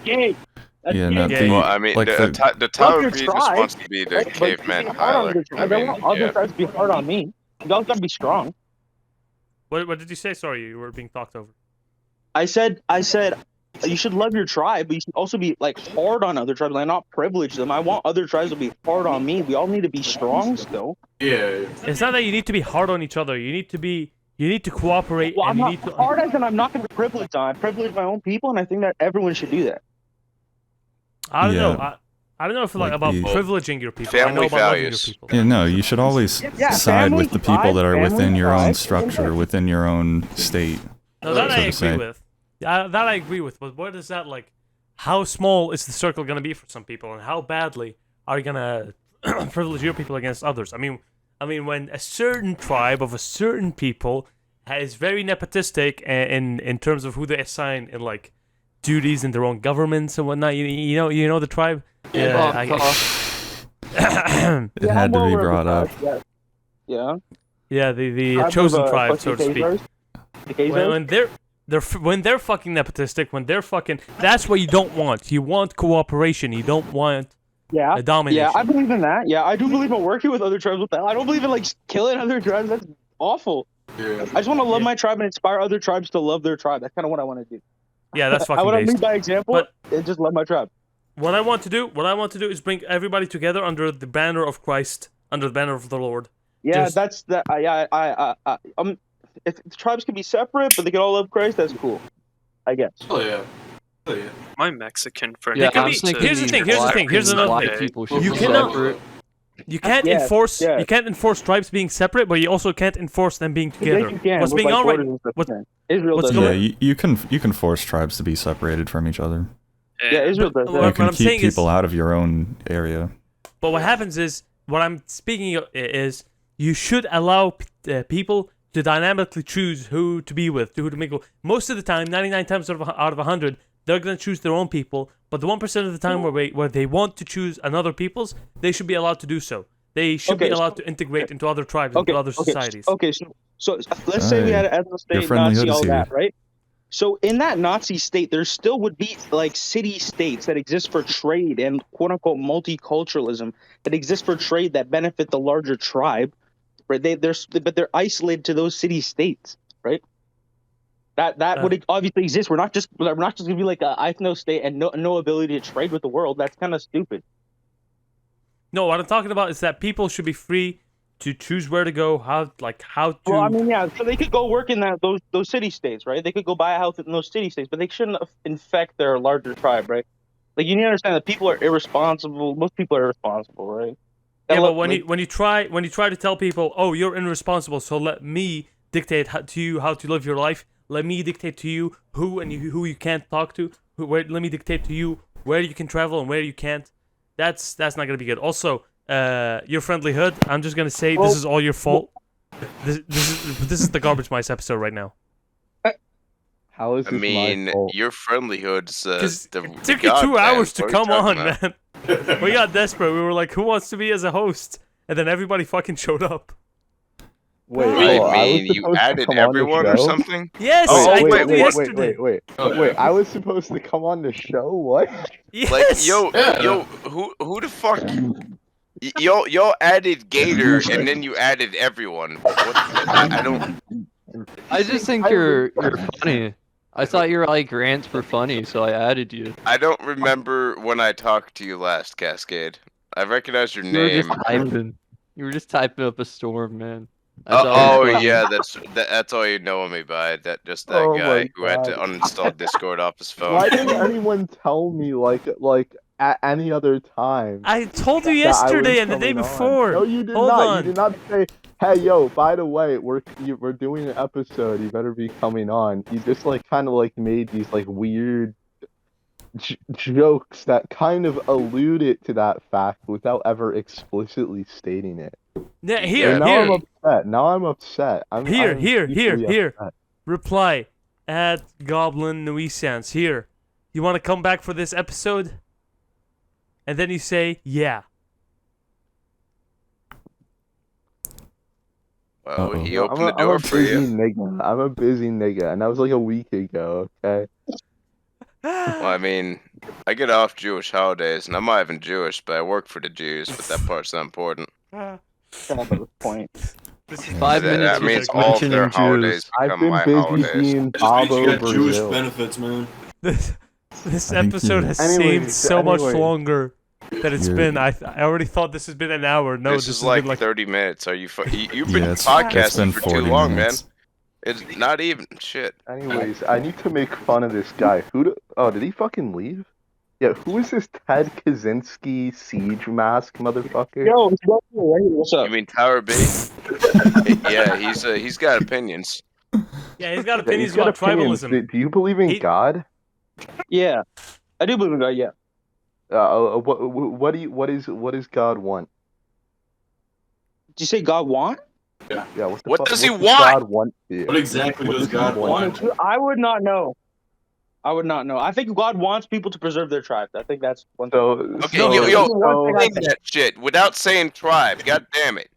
Gay. That's Yeah, gay. no, the- Well, I mean, like the Tyler your Reed just tribe, wants to be the Right? But caveman be hard on Tyler. other tribes. I don't want other tribes to be hard on me. You guys gotta be strong. What did you say? Sorry, you were being talked over. I said you should love your tribe, but you should also be like hard on other tribes, like not privilege them. I want other tribes to be hard on me. We all need to be strong still. Yeah. It's not that you need to be hard on each other. You need to cooperate Well, I'm and you not need to. hard as in I'm not going to privilege them. I privilege my own people, and I think that everyone should do that. I don't know. Yeah. I don't know if Like about the- privileging your people. I know Family about loving your values. people. Yeah, no, you should always Yeah, side family with the people ties, that are family within your own ties. structure, within your own state. No, that so I to say. agree with. That I agree with. But what is that like? How small is the circle going to be for some people, and how badly are you going to privilege your people against others? I mean, when a certain tribe of a certain people is very nepotistic in terms of who they assign in like duties in their own governments and whatnot. You know the tribe. Yeah, It had to be brought up. Yeah. yeah, the chosen tribe, so to speak. When they're fucking nepotistic, when they're fucking, that's what you don't want. You want cooperation. You don't want Yeah. a domination. Yeah, I believe in that. Yeah, I do believe in working with other tribes. With that, I don't believe in like killing other tribes. That's awful. Yeah. I just want to love my tribe and inspire other tribes to love their tribe. That's kind of what I want to do. Yeah, that's I fucking want to based. lead by example But- and just love my tribe. What I want to do is bring everybody together under the banner of Christ, under the banner of the Lord. Yeah, Just- that's that. If the tribes can be separate, but they can all love Christ, that's cool. I guess. Oh yeah. Oh yeah. My Mexican friend. Yeah, It could I be- was thinking here's the these thing, here's the black thing, here's and another black thing. people should You be cannot- separate. You can't Yes, enforce yes. you can't enforce tribes being separate, but you also can't enforce them being Yes, together. you can, What's with, being like, alright? borders and stuff, What, you can. Israel what's does going- that. Yeah, you can force tribes to be separated from each other. Yeah, Israel does Well, that. You what can I'm keep saying is- people out of your own area. But what happens is, what I'm speaking of is, you should allow people to dynamically choose who to be with, who to mingle. Most of the time, 99 times out of 100, they're going to choose their own people. But the 1% of the time where they want to choose another people's, they should be allowed to do so. They should be Okay, allowed to integrate into other tribes, Okay, into other societies. Okay, so let's say we had an ethno state, friendly Nazi, hood all is that, here. right? So in that Nazi state, there still would be like city states that exist for trade and quote unquote multiculturalism that exist for trade that benefit the larger tribe, right? But they're isolated to those city states, right? That would obviously exist. We're not just gonna be like an ethno state and no ability to trade with the world. That's kind of stupid. No, what I'm talking about is that people should be free to choose where to go, how to. Well, I mean, yeah. So they could go work in those city states, right? They could go buy a house in those city states, but they shouldn't infect their larger tribe, right? Like you need to understand that people are irresponsible. Most people are irresponsible, right? Yeah, And but look, when you try to tell people, oh, you're irresponsible, so let me dictate to you how to live your life. let me dictate to you who you can't talk to. Let me dictate to you where you can travel and where you can't. That's not gonna be good. Also, your friendly hood. I'm just gonna say this is all your fault. This is the Garbage Mice episode right now. How is I this mean, my fault? your friendly hood's Because the it took god, you 2 man. hours to What are you come on, talking about? man. We got desperate. We were like, who wants to be as a host? And then everybody fucking showed up. Wait, What do you oh, I was mean? You supposed to added come on the everyone or show? something? Yes, Oh, I wait, told you wait, yesterday. Wait, I was supposed to come on the show? What? Yes. Like, yo, who the fuck? Y'all added Gator and then you added everyone. What? I don't. I just think you're funny. I thought your like rants were funny, so I added you. I don't remember when I talked to you last, Cascade. I recognize your You were name. just typing. You were just typing up a storm, man. I thought it was Oh funny. yeah, that's all you know me by. That Oh guy my who had to God. uninstall Discord off his phone. Why didn't anyone tell me like at any other time? I told you that I was yesterday and the day coming on? before. No, you did Hold not. on. You did not say, "Hey, yo, by the way, we're doing an episode. You better be coming on." You just like kind of like made these like weird jokes that kind of alluded to that fact without ever explicitly stating it. Yeah, And here. Now I'm upset. I'm Here. upset. Reply at Goblin Nuisance. Here. You want to come back for this episode? And then you say, yeah. Well, he I'm opened the I'm door a for busy you. nigga. I'm a busy nigga, and that was like a week ago. Okay. Well, I mean, I get off Jewish holidays, and I'm not even Jewish, but I work for the Jews, but that part's not important. Point. This is 5 minutes That was means all of their mentioning holidays Jews. I've become been my busy holidays. being It just means you Bobo got Jewish Brazil. benefits, man. This I think episode you- has Anyways, seemed so much anyways. longer than it's You're- been. I already thought this has been an hour. No, this this is has like been like 30 minutes. Are you? You've been Yeah, it's podcasting been for too 40 long, minutes. man. It's not even shit. Anyways, I need to make fun of this guy. Did he fucking leave? Yeah, who is this Ted Kaczynski siege mask motherfucker? Yo, it's right here, right here. What's up? You mean Tower B? Yeah, he's got opinions. Yeah, he's got Yeah, opinions he's got about opinions. tribalism. Do you believe in He- God? Yeah, I do believe in God. Yeah. What does God want? Did you say God want? Yeah, What does he what want? God want for you? What exactly does he God want? I would not know. I think God wants people to preserve their tribe. I think that's one thing. Okay, So- saying that shit without saying tribe. God damn it.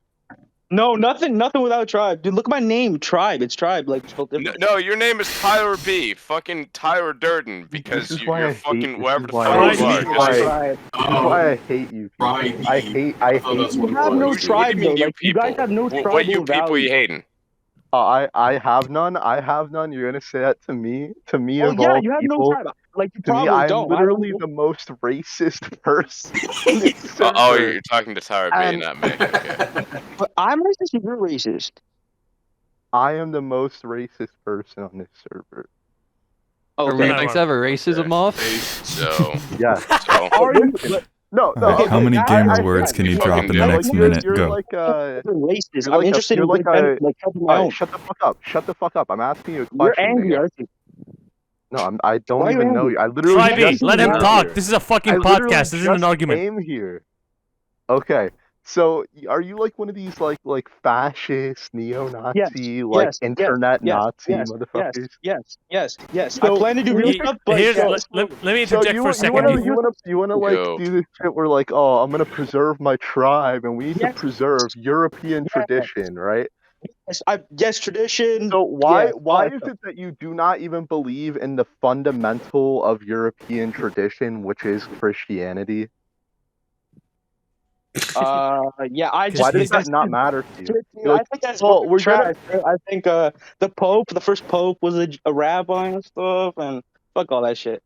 No, nothing without tribe. Dude, look at my name, tribe. It's tribe, like spelled different. No, your name is Tyler B. Fucking Tyler Durden because This is why I you're hate- fucking this whatever is the why fuck I you hate are. you. Just- Tribe. This is why I hate you. Right. I hate thought you. that's what You have no What do tribe you mean, though. you Like, you people? guys have no What tribal you people values. you hating? I have none. I have none. You're gonna say that to me? To me Oh of yeah, all you have no people? tribe. Like you To me, probably I'm don't. literally the most racist person in this server. Oh, you're talking to Tyler B, And- not me. Okay. But I'm racist and you're racist. I am the most racist person on this server. Are Okay. we not next to have a racism off? So, Yeah. so Are you? No, no. Alright, how okay, many I- gamer I- words can you fucking drop in the do it. next you're, minute? You're Go. like You're racist. you're I'm like interested you're in like like helping my Alright, own. shut the fuck up. Shut the fuck up. I'm asking you a You're question. angry, nigga. aren't you? No, I don't Why are you even know angry? you. I literally Try B. just Let him came talk. here. This is a fucking I literally podcast. This isn't an just argument. came here. Okay. So, are you like one of these like fascist, neo-Nazi, like internet Nazi motherfuckers? Yes. So, I plan to do real stuff, but Here's, yeah, let me So interject for a second. you wanna like Go. do this shit where like, oh, I'm gonna preserve my tribe and we need to Yes. preserve European tradition, right? yes, tradition. So why yeah, why all that is stuff. it that you do not even believe in the fundamental of European tradition, which is Christianity? Yeah, I just Why think does that that's not matter to you? You're I like, think that's well, fucking we're gonna- trash. I think the first pope was a rabbi and stuff, and fuck all that shit.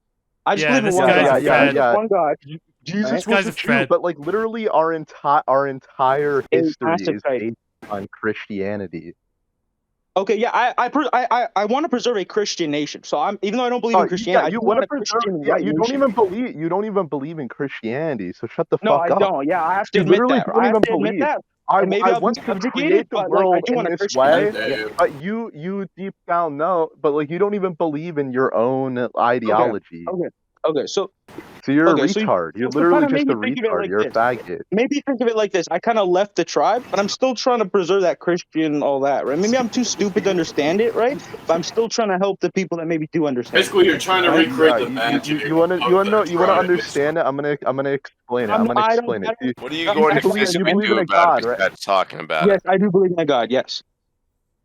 I just Yeah, believe in this one guy's God. a fed. yeah. One God. Jesus This was guy's a a Jew, fed. but like literally our entire history massive is faith. based on Christianity. Okay, yeah, I want to preserve a Christian nation. So even though I don't believe in Christianity, I you do want want to a Christian preserve. Yeah, white you don't nation. even believe in Christianity. So shut the No, fuck I up. don't. Yeah, I have to You admit literally that. don't I have even to admit believe. that. I maybe I'll want be to subjugated, create the but like I world do in want a this Christian way, idea. but you deep down know, but like you don't even believe in your own ideology. Okay. So you're a okay, so retard. You're so literally kind of just a maybe think of it retard. like You're a this. faggot. Maybe think of it like this. I kind of left the tribe, but I'm still trying to preserve that Christian, all that, right? Maybe I'm too stupid to understand it, right? But I'm still trying to help the people that maybe do understand. Basically, you're trying to right? recreate the magic. You want to understand it? I'm gonna explain it. I'm gonna I explain don't, it. What are you I'm going to actually you physically believe do in a about god, it right? besides talking about Yes, it? I do believe in a God. Yes.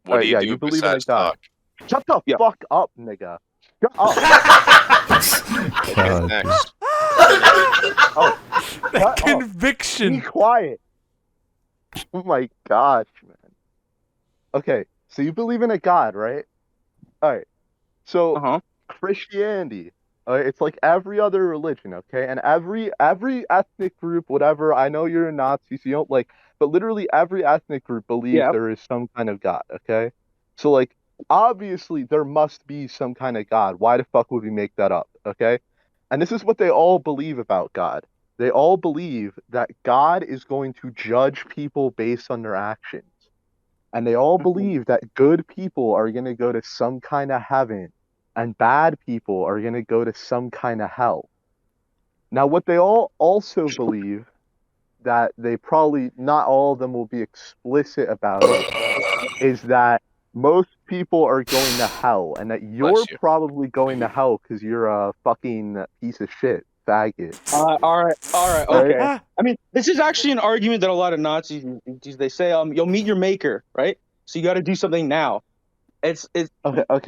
What do you yeah, do you believe in a besides god. talk? Shut the Yeah. fuck up, nigga. Shut up. Okay, God, next. Oh, The shut up. conviction. Be quiet. Oh my gosh, man. Okay, so you believe in a god, right? All right. So Christianity, it's like every other religion, okay? And every ethnic group, whatever. I know you're a Nazi, so you don't like, but literally every ethnic group believes Yeah. there is some kind of god, okay? So like, obviously there must be some kind of god. Why the fuck would we make that up, okay? And this is what they all believe about God. They all believe that God is going to judge people based on their actions. And they all believe that good people are going to go to some kind of heaven and bad people are going to go to some kind of hell. Now, what they all also believe that they probably, not all of them will be explicit about it, is that most people are going to hell and that you're probably going to hell because you're a fucking piece of shit, faggot. All right, Right? okay. I mean, this is actually an argument that a lot of Nazis use. They say, you'll meet your maker, right? So you got to do something now. It's okay. All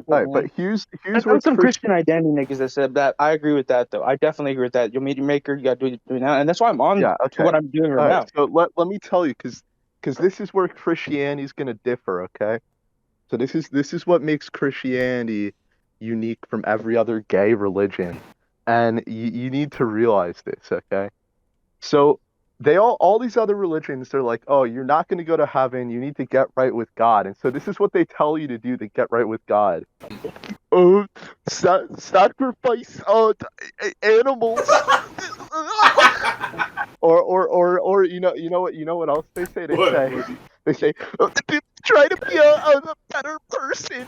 right, but here's where some Christian identity niggas that said that. I agree with that, though. I definitely agree with that. You'll meet your maker. You got to do it now, and that's why I'm on to what I'm doing right now. So let me tell you, because this is where Christianity is going to differ. Okay, so this is what makes Christianity unique from every other gay religion, and you need to realize this. Okay, so they all these other religions, they're like, oh, you're not going to go to heaven. You need to get right with God, and so this is what they tell you to do to get right with God. Oh, sacrifice animals. or you know what else they say? They say try to be a better person.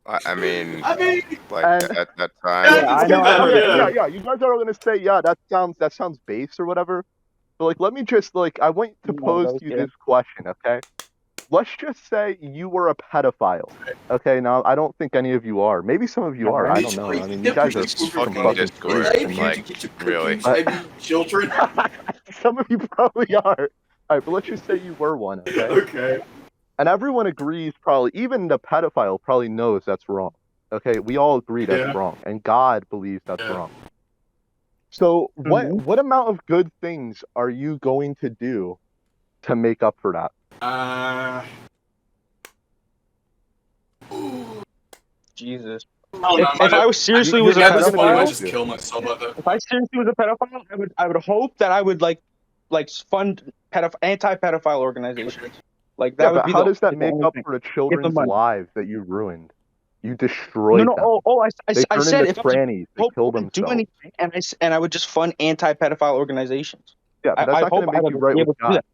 I mean, like And- at that time. Yeah. You guys are all gonna say, yeah, that sounds base or whatever. But like, let me just I want to pose to you this question, okay? Let's just say you were a pedophile. Okay, now I don't think any of you are. Maybe some of you are. I don't know. I mean, you guys are fucking fucking Discord. Like, really? Children. Some of you probably are. All right, but let's just say you were one. Okay. Okay. And everyone agrees, probably even the pedophile probably knows that's wrong. Okay, we all agree that's wrong, and God believes that's wrong. So what amount of good things are you going to do to make up for that? Jesus. If I was seriously was a pedophile, if I seriously was a pedophile, I would hope that I would like fund anti-pedophile organizations. Like that would but be how the does that the make only up thing. for the Give them children's money. lives that you ruined? You destroyed them. I They turn said into if I was trannies. They hope kill I wouldn't do themselves. anything, and I would just fund anti-pedophile organizations. Yeah, but that's I not going hope to I make would you right be with able to do God. that.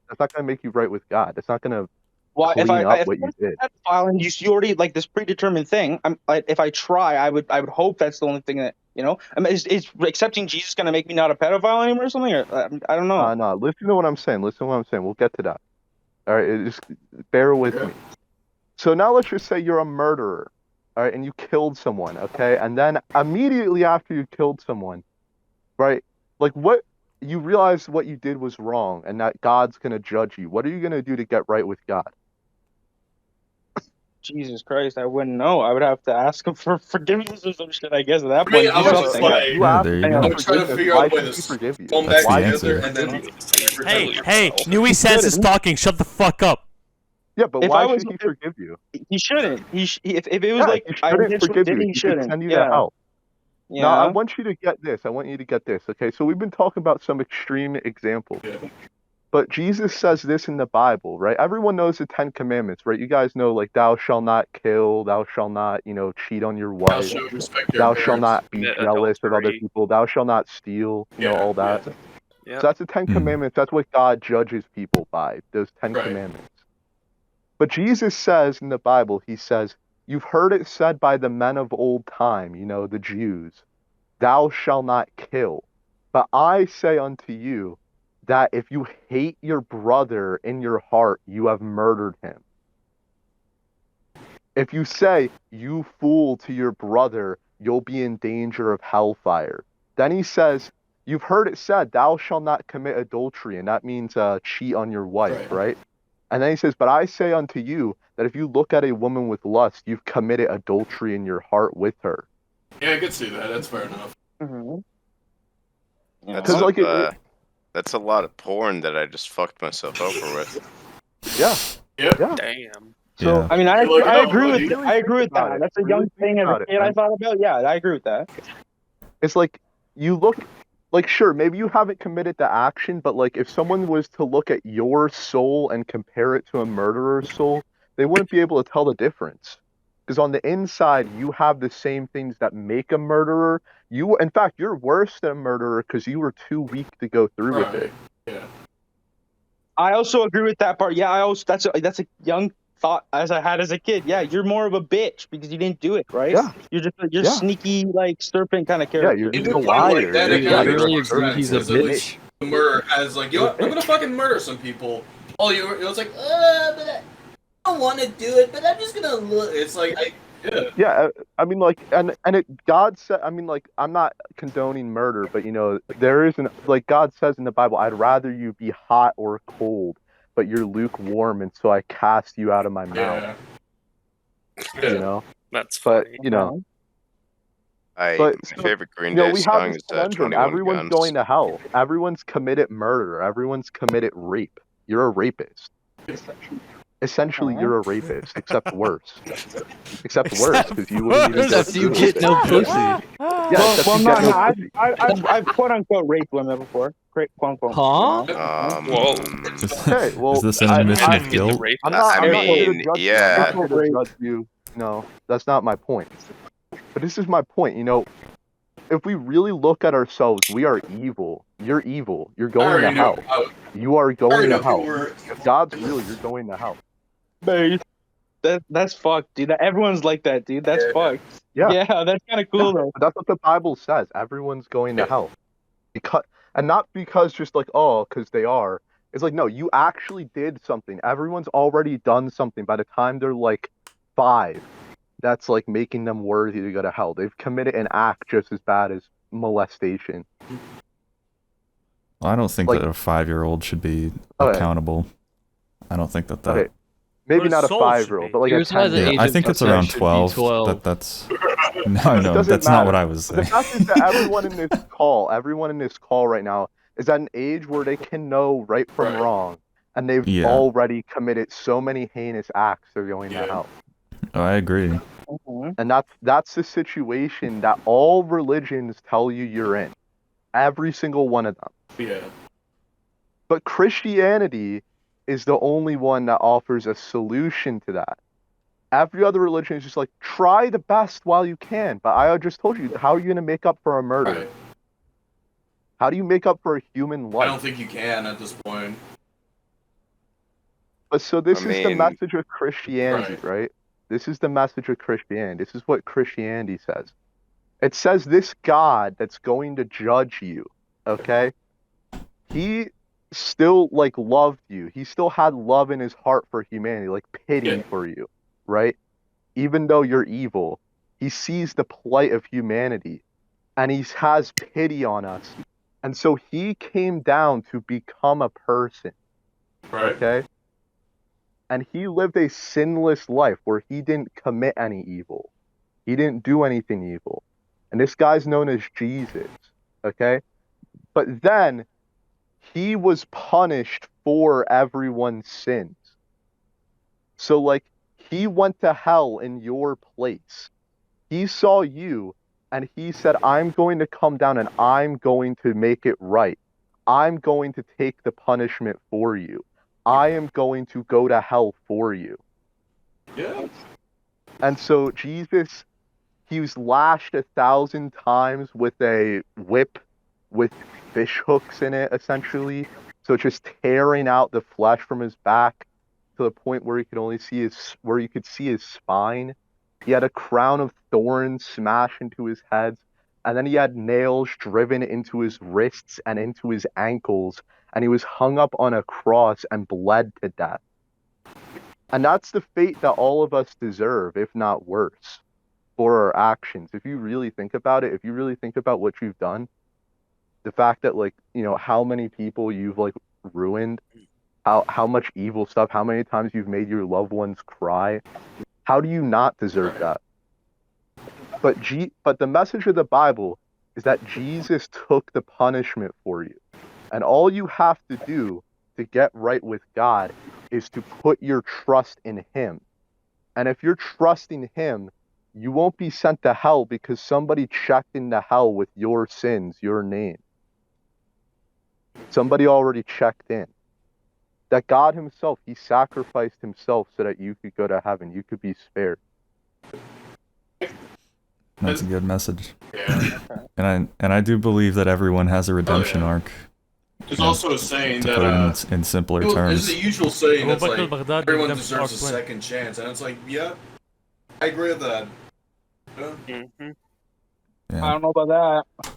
That's not going to make you right with God. That's not going to Well, clean up what you did. pedophile and you already like this predetermined thing. If I try, I would hope that's the only thing that I mean, is accepting Jesus going to make me not a pedophile anymore or something? Or, I don't know. No. Listen to what I'm saying. We'll get to that. All right, just bear with me. So now let's just say you're a murderer, all right, and you killed someone, okay? And then immediately after you killed someone, right? Like what you realize what you did was wrong and that God's going to judge you. What are you going to do to get right with God? Jesus Christ, I wouldn't know. I would have to ask him for forgiveness or some shit, I guess, at that I mean, point. I Do was just something. like, You ask there you him go. I'm trying to forgiveness. figure Why out a way should to he forgive you? phone That's back the together answer. and then Hey, Nui Sans is talking. Shut the fuck up. Yeah, but If why I was- should he forgive you? He shouldn't. If it was like he I shouldn't intentionally forgive did you. it, He he should shouldn't. send you Yeah. to hell. Yeah. Now, I want you to get this. Okay? So we've been talking about some extreme examples. But Jesus says this in the Bible, right? Everyone knows the 10 Commandments, right? You guys know, like, thou shalt not kill, thou shalt not, cheat on your wife, respect your thou shalt parents. not be jealous of other Adultery. people, thou shalt not steal, all that. Yep. So that's the 10 Commandments. That's what God judges people by, those 10 Commandments. But Jesus says in the Bible, he says, you've heard it said by the men of old time, the Jews, thou shalt not kill. But I say unto you that if you hate your brother in your heart, you have murdered him. If you say, you fool to your brother, you'll be in danger of hellfire. Then he says, you've heard it said, thou shalt not commit adultery, and that means cheat on your wife, right? And then he says, but I say unto you that if you look at a woman with lust, you've committed adultery in your heart with her. Yeah, I could see that. That's fair enough. That's a lot of porn that I just fucked myself over with. Yeah. Damn. So I mean, I agree with that. it. That's a young thing as a kid I thought about. Yeah, I agree with that. It's like you look, like sure, maybe you haven't committed the action, but like if someone was to look at your soul and compare it to a murderer's soul, they wouldn't be able to tell the difference. Because on the inside, you have the same things that make a murderer. In fact, you're worse than a murderer because you were too weak to go through with it. Yeah. I also agree with that part. Yeah, that's a young thought as I had as a kid. Yeah, you're more of a bitch because you didn't do it, right? Yeah. You're sneaky like serpent kind of character. Yeah, you're just a liar. I You're agree he's a bitch. The murderer has like, I'm gonna fucking murder some people. Oh, it was like, but I don't want to do it, but I'm just gonna look. It's like, Yeah, I mean, like, God said, I mean, like, I'm not condoning murder, but there isn't, like, God says in the Bible, I'd rather you be hot or cold, but you're lukewarm, and so I cast you out of my mouth. That's funny. funny. My favorite Green Day we have song this is conundrum. 21 Everyone's Guns. going to hell. Everyone's committed murder. Everyone's committed rape. You're a rapist. Essentially, you're a rapist, except worse. Except worse, because you wouldn't even Except you get no pussy. Yeah, except you get no pussy. I've quote unquote raped women before. Quote unquote. Whoa. Okay, well, Is this an admission of guilt? I'm not here to judge you. yeah. I'm not here to judge you. No, that's not my point. But this is my point. If we really look at ourselves, we are evil. You're evil. You're going to hell. You are going to hell. If God's real, you're going to hell. Dude, that's fucked, dude. Everyone's like that, dude. That's fucked. Yeah, that's kind of cool though. But that's what the Bible says. Everyone's going to hell. And not because just like, because they are. It's like, no, you actually did something. Everyone's already done something by the time they're like 5. That's like making them worthy to go to hell. They've committed an act just as bad as molestation. Well, I don't think that a 5-year-old should be accountable. I don't think that. Okay. Maybe not a 5-year-old, but like a 10-year-old. I think it's around 12. That's no, that's not what I was saying. The fact is that everyone in this call right now is at an age where they can know right from wrong, and they've already committed so many heinous acts they're going to hell. Oh, I agree. And that's the situation that all religions tell you you're in. Every single one of them. Yeah. But Christianity is the only one that offers a solution to that. Every other religion is just like, try the best while you can. But I just told you, how are you going to make up for a murder? Right. How do you make up for a human life? I don't think you can at this point. But so this is the message of Christianity, right? This is the message of Christianity. This is what Christianity says. It says this God that's going to judge you, okay? He still like loved you. He still had love in his heart for humanity, like pity for you, right? Even though you're evil, he sees the plight of humanity and he has pity on us. And so he came down to become a person. Right. Okay? And he lived a sinless life where he didn't commit any evil. He didn't do anything evil. And this guy's known as Jesus. Okay? But then he was punished for everyone's sins. So, like, he went to hell in your place. He saw you, and he said, I'm going to come down and I'm going to make it right. I'm going to take the punishment for you. I am going to go to hell for you. Yeah. And so Jesus, he was lashed 1,000 times with a whip with fish hooks in it, essentially. So it's just tearing out the flesh from his back to the point where you could see his spine. He had a crown of thorns smashed into his head, and then he had nails driven into his wrists and into his ankles, and he was hung up on a cross and bled to death. And that's the fate that all of us deserve, if not worse, for our actions. If you really think about it, if you really think about what you've done, the fact that, like, you know, how many people you've, like, ruined, how much evil stuff, how many times you've made your loved ones cry, how do you not deserve that? But the message of the Bible is that Jesus took the punishment for you. And all you have to do to get right with God is to put your trust in him. And if you're trusting him, you won't be sent to hell because somebody checked into hell with your sins, your name. Somebody already checked in. That God himself, he sacrificed himself so that you could go to heaven. You could be spared. That's a good message. Yeah. And I do believe that everyone has a redemption arc. There's also a saying to that put it in simpler terms. There's a usual saying that's like everyone redemption deserves a arc plan. second chance, and it's like, yeah, I agree with that. Yeah. Yeah. I don't know about that.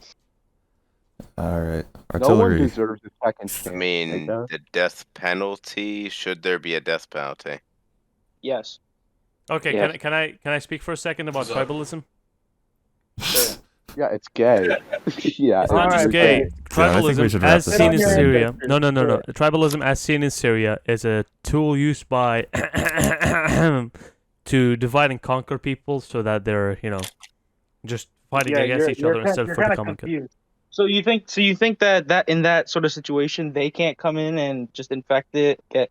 All right, No one artillery. deserves a second chance. I mean, okay? the death penalty. Should there be a death penalty? Yes. Okay, Yeah. can I speak for a second about What's up? tribalism? Yeah, it's gay. Yeah, It's not it's just gay. Yeah, I think we Tribalism, should wrap as this seen up in soon. Syria. No. Tribalism, as seen in Syria, is a tool used by to divide and conquer people, so that they're, you know, just fighting against each other instead of for the common good. So you think that in that sort of situation they can't come in and just infect it, get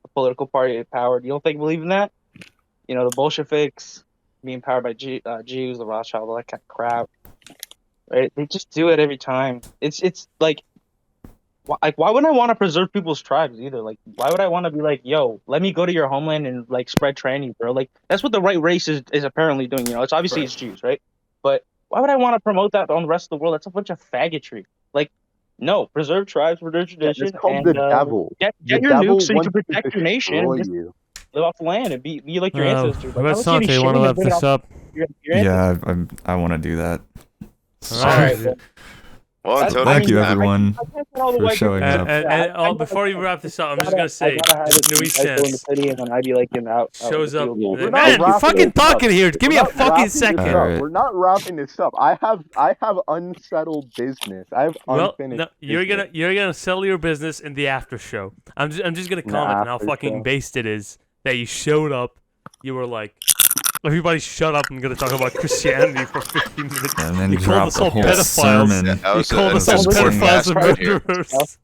a political party powered? You don't believe in that? You know, the Bolsheviks being powered by Jews, the Rothschild, all that kind of crap. Right? They just do it every time. It's like why wouldn't I want to preserve people's tribes either? Like, why would I want to be like, yo, let me go to your homeland and like spread tranny, bro? Like, that's what the right race is apparently doing. You know, it's obviously it's Jews, right? But why would I want to promote that on the rest of the world? That's a bunch of faggotry. Like, no, preserve tribes, preserve tradition, It's called and the devil. get The your devil nukes so you wants can to protect your nation and destroy just you. live off the land and be like your ancestors. Like, Let's how not. much You want to shame wrap bring this off up? your ancestors? Yeah, I want to do that. All right. Well, until Thank next you, time. everyone, I can't tell the for white showing people- up. And before you wrap this up, I'm just gonna say, I gotta have it Louis I go in the Sense city and then I'd be like out shows in the up. field. We're not Man, you wrapping fucking this up. talking here. Give me We're a not fucking wrapping this second. up. All right. We're not wrapping this up. I have unsettled business. I have Well, unfinished no, you're gonna sell your business in the after show. I'm just gonna comment on how after fucking show. based it is that you showed up. You were like, everybody shut up. I'm gonna talk about Christianity for 15 minutes. And then you you called dropped us the all whole pedophiles. sermon. That You was called a- us all that's a important pedophiles and aspect here. murderers.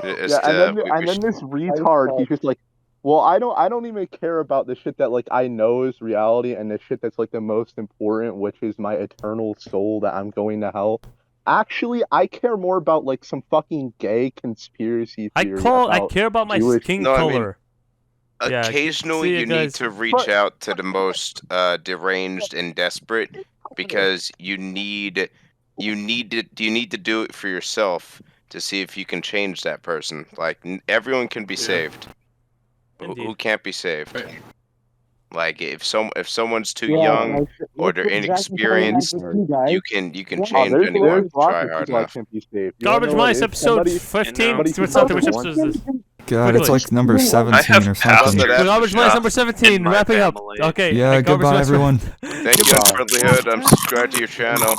It's, Yeah, and we then this retard, he's just like, well, I don't even care about the shit that like I know is reality and the shit that's like the most important, which is my eternal soul that I'm going to hell. Actually, I care more about like some fucking gay conspiracy theory. I care about my Jewish skin No, I mean, color. Yeah, occasionally see you you need guys. to reach out to the most deranged and desperate because you need to do it for yourself to see if you can change that person. Like everyone can be saved. Who Indeed. can't be saved? Right. Like if someone's too Yeah, young like, or they're that's exactly what inexperienced, happened to you guys. you can Yeah, change there's anyone. lots Try of hard people that enough. can't be saved. You wanna Garbage know what Mice it is? episode Somebody- 15. somebody Which can episode born. is this? God, it's like number 17 have or passed something. it. Garbage Mice number 17. in my Wrapping up. family. Okay. Yeah, Garbage goodbye, Mice- everyone. Thank you, Friendlyhood. I'm subscribed to your channel.